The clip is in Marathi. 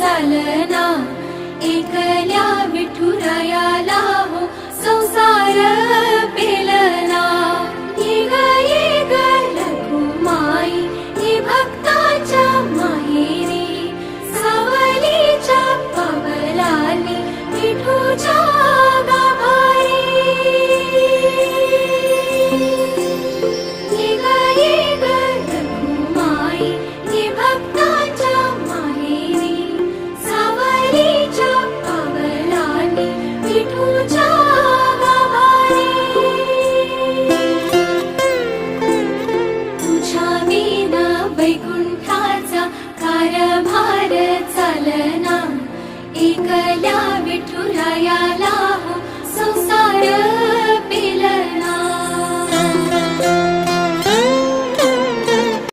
चालना, एकल्या विठुरायाला हो संसार पेलना। ये ग रखुमाई ही भक्ताच्या माहेरी, सावलीच्या पावलांनी विठूच्या गाभारी। ये ग रखुमाई ही भक्ताच्या माहेरी, सावलीच्या पावलांनी विठूच्या गाभारी। तुझ्या विना वैकुंठाचा कारभार चालना, एकल्या विठुरायाला हो संसार